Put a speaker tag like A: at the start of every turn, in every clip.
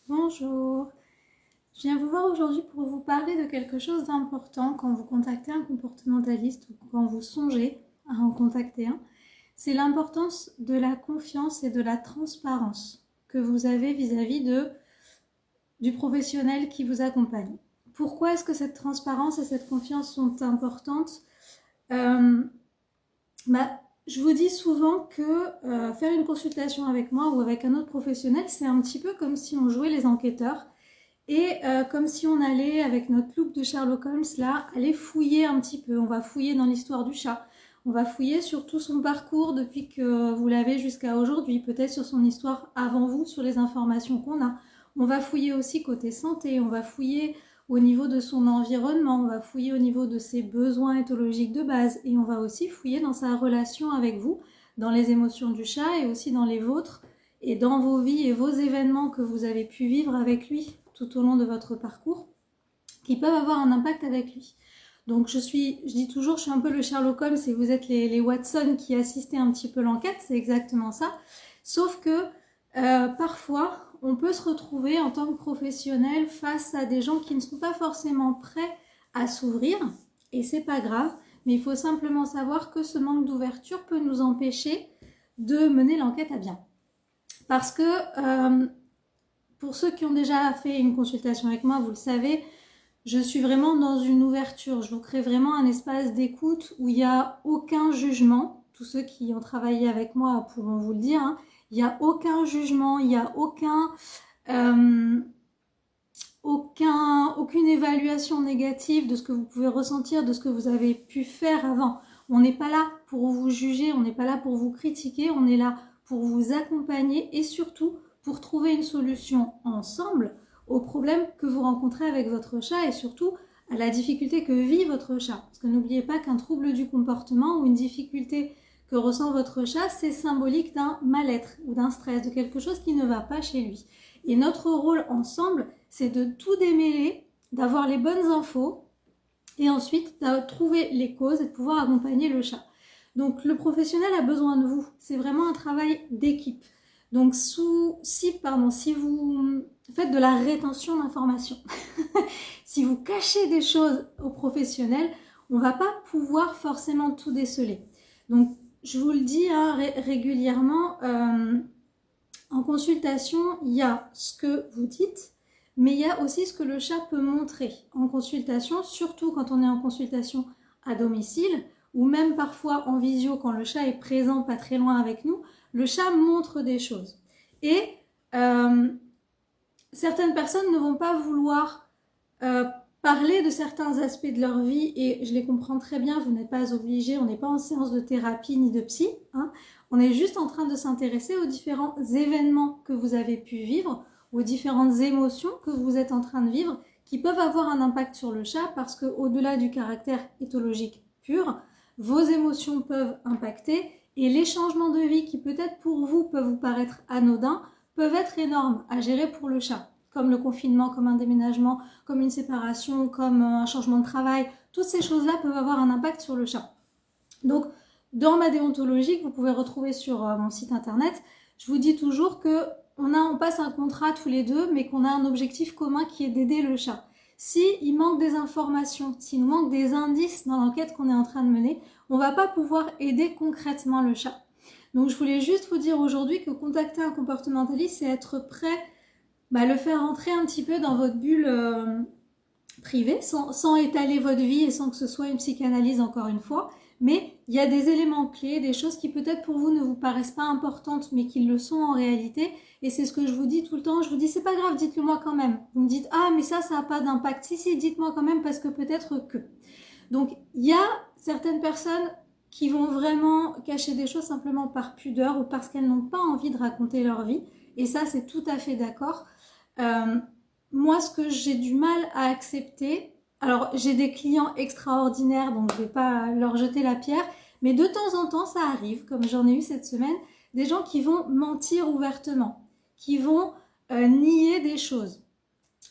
A: Bonjour, je viens vous voir aujourd'hui pour vous parler de quelque chose d'important quand vous contactez un comportementaliste ou quand vous songez à en contacter un. C'est l'importance de la confiance et de la transparence que vous avez vis-à-vis du professionnel qui vous accompagne. Pourquoi est-ce que cette transparence et cette confiance sont importantes? Euh, je vous dis souvent que faire une consultation avec moi ou avec un autre professionnel, c'est un petit peu comme si on jouait les enquêteurs et comme si on allait, avec notre loupe de Sherlock Holmes, là, aller fouiller un petit peu. On va fouiller dans l'histoire du chat. On va fouiller sur tout son parcours depuis que vous l'avez jusqu'à aujourd'hui, peut-être sur son histoire avant vous, sur les informations qu'on a. On va fouiller aussi côté santé, on va fouiller au niveau de son environnement, on va fouiller au niveau de ses besoins éthologiques de base et on va aussi fouiller dans sa relation avec vous, dans les émotions du chat et aussi dans les vôtres et dans vos vies et vos événements que vous avez pu vivre avec lui tout au long de votre parcours, qui peuvent avoir un impact avec lui. Donc je dis toujours, je suis un peu le Sherlock Holmes et vous êtes les Watson qui assistaient un petit peu l'enquête, c'est exactement ça. Sauf que parfois, on peut se retrouver en tant que professionnel face à des gens qui ne sont pas forcément prêts à s'ouvrir, et c'est pas grave, mais il faut simplement savoir que ce manque d'ouverture peut nous empêcher de mener l'enquête à bien. Parce que pour ceux qui ont déjà fait une consultation avec moi, vous le savez, je suis vraiment dans une ouverture. Je vous crée vraiment un espace d'écoute où il n'y a aucun jugement. Tous ceux qui ont travaillé avec moi pourront vous le dire. Hein. Il n'y a aucun jugement, il n'y a aucune évaluation négative de ce que vous pouvez ressentir, de ce que vous avez pu faire avant. On n'est pas là pour vous juger, on n'est pas là pour vous critiquer, on est là pour vous accompagner et surtout pour trouver une solution ensemble aux problèmes que vous rencontrez avec votre chat et surtout à la difficulté que vit votre chat. Parce que n'oubliez pas qu'un trouble du comportement ou une difficulté que ressent votre chat, c'est symbolique d'un mal-être ou d'un stress, de quelque chose qui ne va pas chez lui. Et notre rôle ensemble, c'est de tout démêler, d'avoir les bonnes infos et ensuite de trouver les causes et de pouvoir accompagner le chat. Donc le professionnel a besoin de vous. C'est vraiment un travail d'équipe. Donc si vous faites de la rétention d'informations, si vous cachez des choses aux professionnels, on ne va pas pouvoir forcément tout déceler. Donc je vous le dis hein, régulièrement, en consultation, il y a ce que vous dites, mais il y a aussi ce que le chat peut montrer en consultation, surtout quand on est en consultation à domicile, ou même parfois en visio quand le chat est présent pas très loin avec nous. Le chat montre des choses. Et certaines personnes ne vont pas vouloir parler de certains aspects de leur vie et je les comprends très bien, vous n'êtes pas obligés, on n'est pas en séance de thérapie ni de psy, hein. On est juste en train de s'intéresser aux différents événements que vous avez pu vivre, aux différentes émotions que vous êtes en train de vivre qui peuvent avoir un impact sur le chat parce qu'au-delà du caractère éthologique pur, vos émotions peuvent impacter et les changements de vie qui peut-être pour vous peuvent vous paraître anodins peuvent être énormes à gérer pour le chat, comme le confinement, comme un déménagement, comme une séparation, comme un changement de travail. Toutes ces choses-là peuvent avoir un impact sur le chat. Donc, dans ma déontologie, que vous pouvez retrouver sur mon site internet, je vous dis toujours qu'on passe un contrat tous les deux, mais qu'on a un objectif commun qui est d'aider le chat. S'il manque des informations, s'il nous manque des indices dans l'enquête qu'on est en train de mener, on ne va pas pouvoir aider concrètement le chat. Donc je voulais juste vous dire aujourd'hui que contacter un comportementaliste, c'est être prêt le faire entrer un petit peu dans votre bulle privée, sans étaler votre vie et sans que ce soit une psychanalyse encore une fois. Mais il y a des éléments clés, des choses qui peut-être pour vous ne vous paraissent pas importantes, mais qui le sont en réalité. Et c'est ce que je vous dis tout le temps. Je vous dis, c'est pas grave, dites-le moi quand même. Vous me dites, ah, mais ça n'a pas d'impact. Si, dites-moi quand même parce que peut-être que. Donc, il y a certaines personnes qui vont vraiment cacher des choses simplement par pudeur ou parce qu'elles n'ont pas envie de raconter leur vie. Et ça, c'est tout à fait d'accord. Moi, ce que j'ai du mal à accepter, alors j'ai des clients extraordinaires, donc je ne vais pas leur jeter la pierre, mais de temps en temps, ça arrive, comme j'en ai eu cette semaine, des gens qui vont mentir ouvertement, qui vont nier des choses.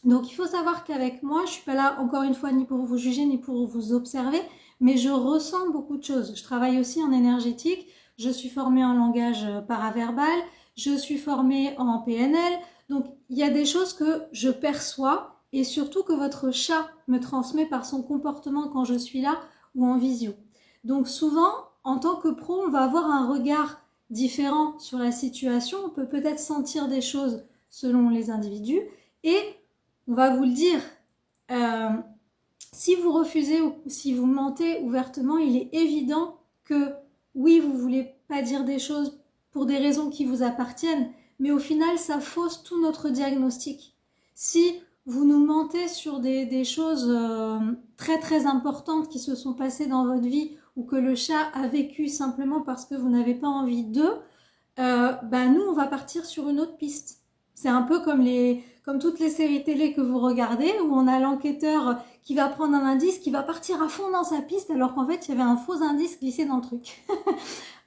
A: Donc il faut savoir qu'avec moi, je ne suis pas là encore une fois ni pour vous juger ni pour vous observer, mais je ressens beaucoup de choses. Je travaille aussi en énergétique, je suis formée en langage paraverbal, je suis formée en PNL, Donc, il y a des choses que je perçois et surtout que votre chat me transmet par son comportement quand je suis là ou en visio. Donc, souvent, en tant que pro, on va avoir un regard différent sur la situation. On peut peut-être sentir des choses selon les individus et on va vous le dire, si vous refusez ou si vous mentez ouvertement, il est évident que oui, vous voulez pas dire des choses pour des raisons qui vous appartiennent, mais au final, ça fausse tout notre diagnostic. Si vous nous mentez sur des choses très très importantes qui se sont passées dans votre vie ou que le chat a vécu simplement parce que vous n'avez pas envie d'eux, nous, on va partir sur une autre piste. C'est un peu comme toutes les séries télé que vous regardez où on a l'enquêteur qui va prendre un indice, qui va partir à fond dans sa piste alors qu'en fait, il y avait un faux indice glissé dans le truc.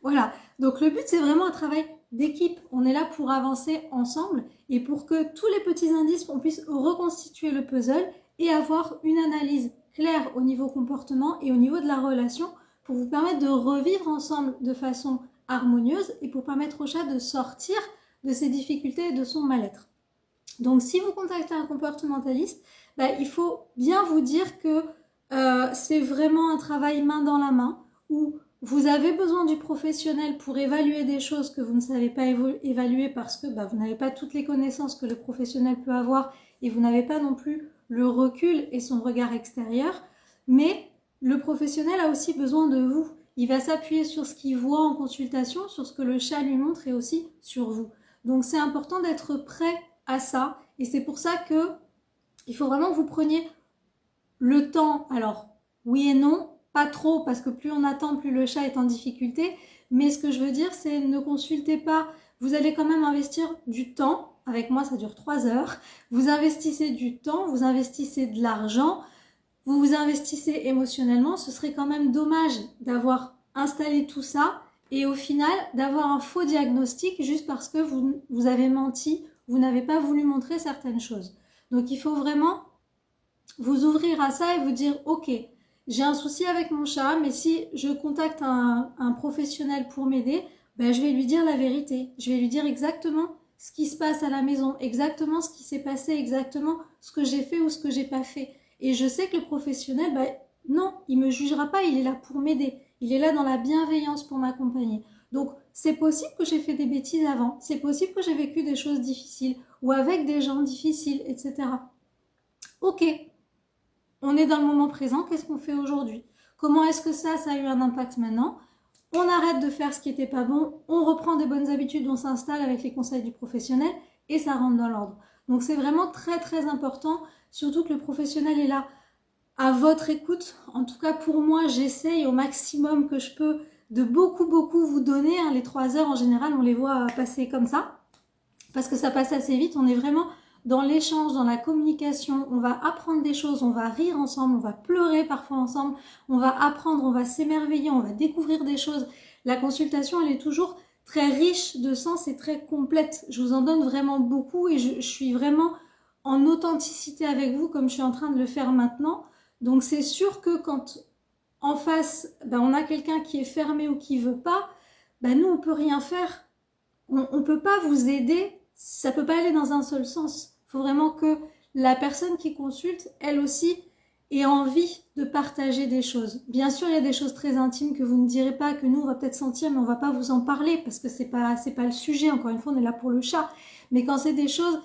A: Voilà. Donc, le but, c'est vraiment un travail d'équipe. On est là pour avancer ensemble et pour que tous les petits indices, on puisse reconstituer le puzzle et avoir une analyse claire au niveau comportement et au niveau de la relation pour vous permettre de revivre ensemble de façon harmonieuse et pour permettre au chat de sortir de ses difficultés et de son mal-être. Donc, si vous contactez un comportementaliste, il faut bien vous dire que c'est vraiment un travail main dans la main où vous avez besoin du professionnel pour évaluer des choses que vous ne savez pas évaluer parce que vous n'avez pas toutes les connaissances que le professionnel peut avoir et vous n'avez pas non plus le recul et son regard extérieur. Mais le professionnel a aussi besoin de vous. Il va s'appuyer sur ce qu'il voit en consultation, sur ce que le chat lui montre et aussi sur vous. Donc c'est important d'être prêt à ça et c'est pour ça que il faut vraiment que vous preniez le temps. Alors oui et non, pas trop parce que plus on attend, plus le chat est en difficulté. Mais ce que je veux dire, c'est ne consultez pas. Vous allez quand même investir du temps. Avec moi, ça dure 3 heures. Vous investissez du temps, vous investissez de l'argent, vous vous investissez émotionnellement. Ce serait quand même dommage d'avoir installé tout ça et au final d'avoir un faux diagnostic juste parce que vous avez menti, vous n'avez pas voulu montrer certaines choses. Donc il faut vraiment vous ouvrir à ça et vous dire ok, j'ai un souci avec mon chat, mais si je contacte un professionnel pour m'aider, je vais lui dire la vérité. Je vais lui dire exactement ce qui se passe à la maison, exactement ce qui s'est passé, exactement ce que j'ai fait ou ce que j'ai pas fait. Et je sais que le professionnel, non, il me jugera pas, il est là pour m'aider. Il est là dans la bienveillance pour m'accompagner. Donc, c'est possible que j'ai fait des bêtises avant. C'est possible que j'ai vécu des choses difficiles ou avec des gens difficiles, etc. Ok, on est dans le moment présent. Qu'est-ce qu'on fait aujourd'hui? Comment est-ce que ça a eu un impact maintenant? On arrête de faire ce qui n'était pas bon. On reprend des bonnes habitudes, on s'installe avec les conseils du professionnel et ça rentre dans l'ordre. Donc, c'est vraiment très, très important, surtout que le professionnel est là à votre écoute. En tout cas, pour moi, j'essaye au maximum que je peux de beaucoup vous donner. Les 3 heures, en général, on les voit passer comme ça. Parce que ça passe assez vite. On est vraiment dans l'échange, dans la communication. On va apprendre des choses, on va rire ensemble, on va pleurer parfois ensemble. On va apprendre, on va s'émerveiller, on va découvrir des choses. La consultation, elle est toujours très riche de sens et très complète. Je vous en donne vraiment beaucoup et je suis vraiment en authenticité avec vous comme je suis en train de le faire maintenant. Donc c'est sûr que quand en face, on a quelqu'un qui est fermé ou qui veut pas, nous on peut rien faire. On peut pas vous aider, ça peut pas aller dans un seul sens. Il faut vraiment que la personne qui consulte, elle aussi, ait envie de partager des choses. Bien sûr, il y a des choses très intimes que vous ne direz pas, que nous on va peut-être sentir, mais on va pas vous en parler parce que c'est pas le sujet. Encore une fois, on est là pour le chat. Mais quand c'est des choses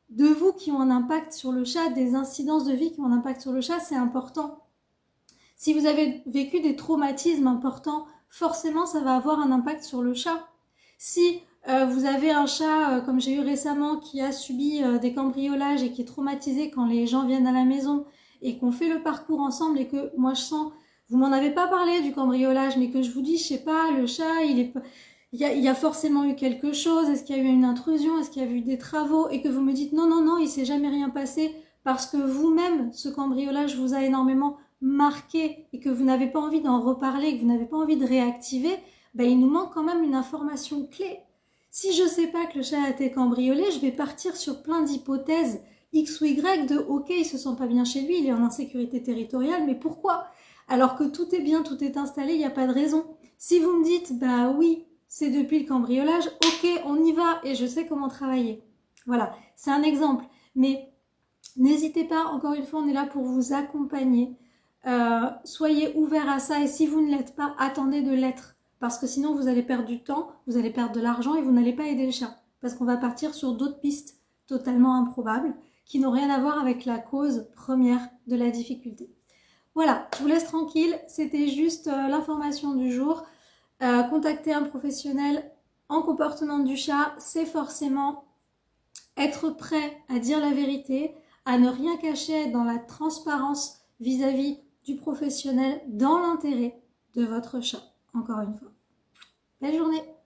A: de vous qui ont un impact sur le chat, des incidences de vie qui ont un impact sur le chat, c'est important. Si vous avez vécu des traumatismes importants, forcément ça va avoir un impact sur le chat. Si vous avez un chat, comme j'ai eu récemment, qui a subi des cambriolages et qui est traumatisé quand les gens viennent à la maison et qu'on fait le parcours ensemble et que moi je sens, vous m'en avez pas parlé du cambriolage, mais que je vous dis, je sais pas, le chat, il y a forcément eu quelque chose, est-ce qu'il y a eu une intrusion, est-ce qu'il y a eu des travaux, et que vous me dites non, il s'est jamais rien passé, parce que vous-même, ce cambriolage vous a énormément marqué, et que vous n'avez pas envie d'en reparler, que vous n'avez pas envie de réactiver, il nous manque quand même une information clé. Si je sais pas que le chat a été cambriolé, je vais partir sur plein d'hypothèses, X ou Y, de ok, il se sent pas bien chez lui, il est en insécurité territoriale, mais pourquoi? Alors que tout est bien, tout est installé, il n'y a pas de raison. Si vous me dites, oui, c'est depuis le cambriolage, ok, on y va et je sais comment travailler. Voilà, c'est un exemple. Mais n'hésitez pas, encore une fois, on est là pour vous accompagner. Soyez ouverts à ça et si vous ne l'êtes pas, attendez de l'être. Parce que sinon, vous allez perdre du temps, vous allez perdre de l'argent et vous n'allez pas aider le chat. Parce qu'on va partir sur d'autres pistes totalement improbables qui n'ont rien à voir avec la cause première de la difficulté. Voilà, je vous laisse tranquille. C'était juste l'information du jour. Contacter un professionnel en comportement du chat, c'est forcément être prêt à dire la vérité, à ne rien cacher, dans la transparence vis-à-vis du professionnel, dans l'intérêt de votre chat. Encore une fois. Belle journée!